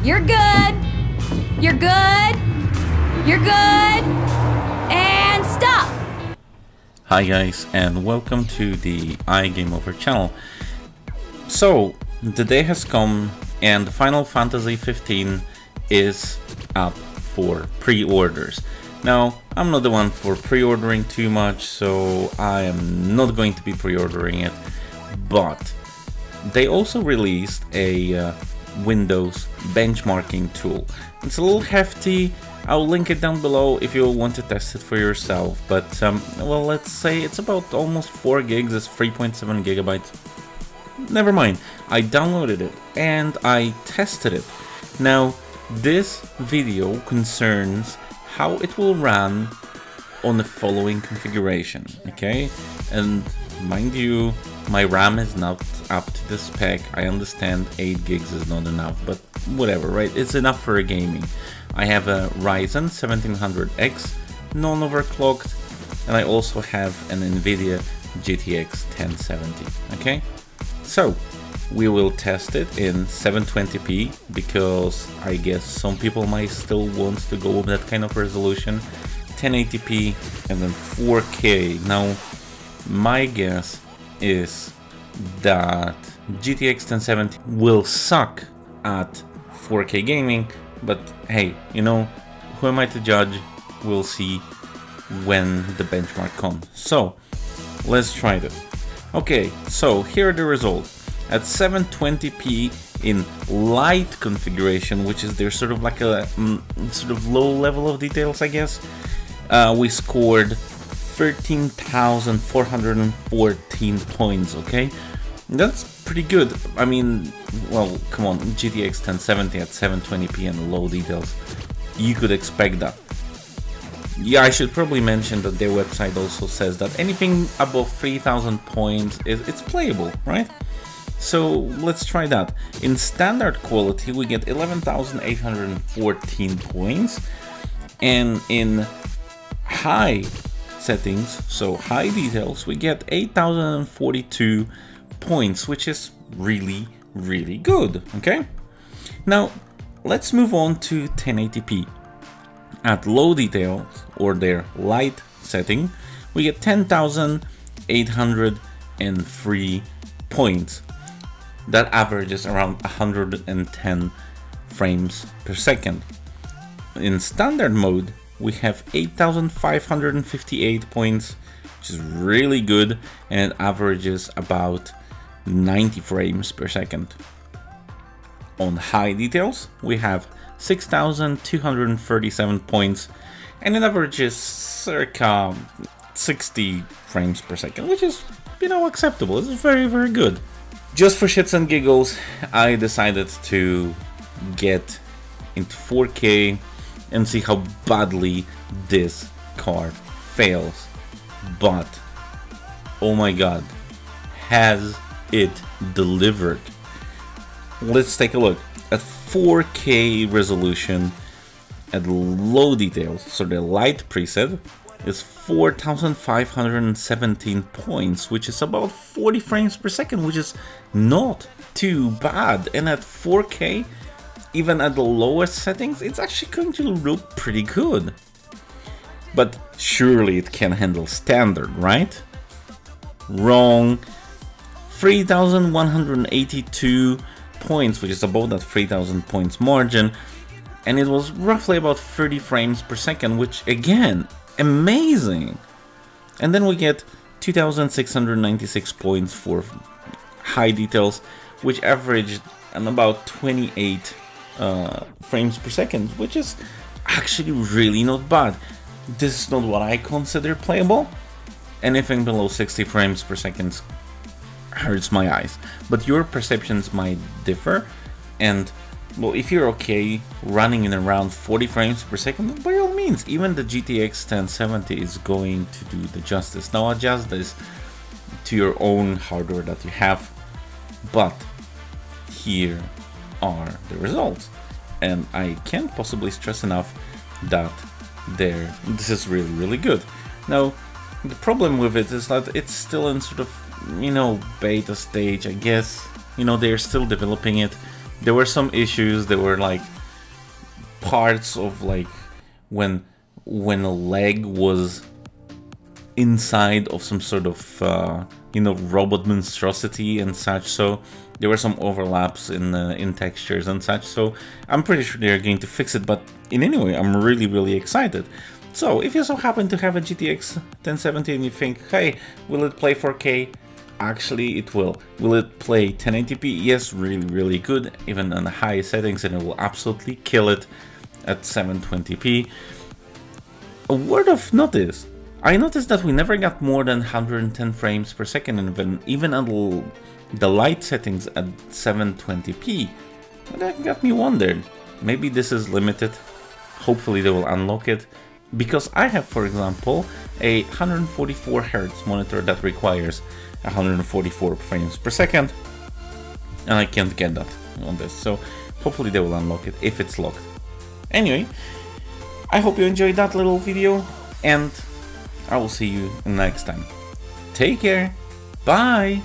You're good. You're good. You're good. And stop. Hi guys, and welcome to the iGameOver channel. So, the day has come and Final Fantasy 15 is up for pre-orders. Now, I'm not the one for pre-ordering too much, so I am not going to be pre-ordering it, but they also released a Windows benchmarking tool. It's a little hefty. I'll link it down below if you want to test it for yourself, but well, let's say it's about almost 4 gigs, it's 3.7 gigabytes. Never mind, I downloaded it and I tested it. Now, this video concerns how it will run on the following configuration, okay? And mind you, my RAM is not up to the spec. I understand 8 gigs is not enough, but whatever, right? It's enough for gaming. I have a Ryzen 1700X, non-overclocked, and I also have an NVIDIA GTX 1070, okay? So, we will test it in 720p, because I guess some people might still want to go with that kind of resolution, 1080p, and then 4K. Now, my guess is that GTX 1070 will suck at 4K gaming, but hey, you know, who am I to judge? We'll see when the benchmark comes. So, let's try this. Okay, so here are the results. At 720p in light configuration, which is their sort of like a sort of low level of details, I guess, we scored 13,414 points, okay? That's pretty good. I mean, well, come on, GTX 1070 at 720p and low details, you could expect that. Yeah, I should probably mention that their website also says that anything above 3,000 points it's playable, right? So let's try that. In standard quality, we get 11,814 points, and in high settings, so high details, we get 8,042 points, which is really, really good, okay? Now, let's move on to 1080p. At low details, or their light setting, we get 10,803 points. That averages around 110 frames per second. In standard mode, we have 8,558 points, which is really good, and it averages about 90 frames per second. On high details, we have 6,237 points, and it averages circa 60 frames per second, which is, you know, acceptable. It's very, very good. Just for shits and giggles, I decided to get into 4K and see how badly this card fails. But, oh my god, has it delivered? Let's take a look. At 4K resolution, at low details, so the light preset is 4,517 points, which is about 40 frames per second, which is not too bad. And at 4K, even at the lowest settings, it's actually going to look pretty good. But surely it can handle standard, right? Wrong. 3,182 points, which is above that 3,000 points margin, and it was roughly about 30 frames per second, which again, amazing. And then we get 2,696 points for high details, which averaged about 28 frames per second, which is actually really not bad. This is not what I consider playable. Anything below 60 frames per second hurts my eyes, but your perceptions might differ. And well, if you're okay running in around 40 frames per second, by all means, even the GTX 1070 is going to do the justice. Now adjust this to your own hardware that you have, but here are the results. And I can't possibly stress enough that this is really, really good. Now, the problem with it is that it's still in sort of, you know, beta stage, I guess. You know, they're still developing it. There were some issues. There were like parts of like when a leg was inside of some sort of you know, robot monstrosity and such. So there were some overlaps in textures and such. So I'm pretty sure they're going to fix it. But in any way, I'm really excited. So if you so happen to have a GTX 1070 and you think, hey, will it play 4K? Actually, it will. Will it play 1080p? Yes, really good, even on the high settings, and it will absolutely kill it at 720p. A word of notice, I noticed that we never got more than 110 frames per second, and even at the light settings at 720p. That got me wondered. Maybe this is limited. Hopefully they will unlock it. Because I have, for example, a 144 Hz monitor that requires 144 frames per second, and I can't get that on this, so hopefully they will unlock it if it's locked. Anyway, I hope you enjoyed that little video, and I will see you next time. Take care, bye!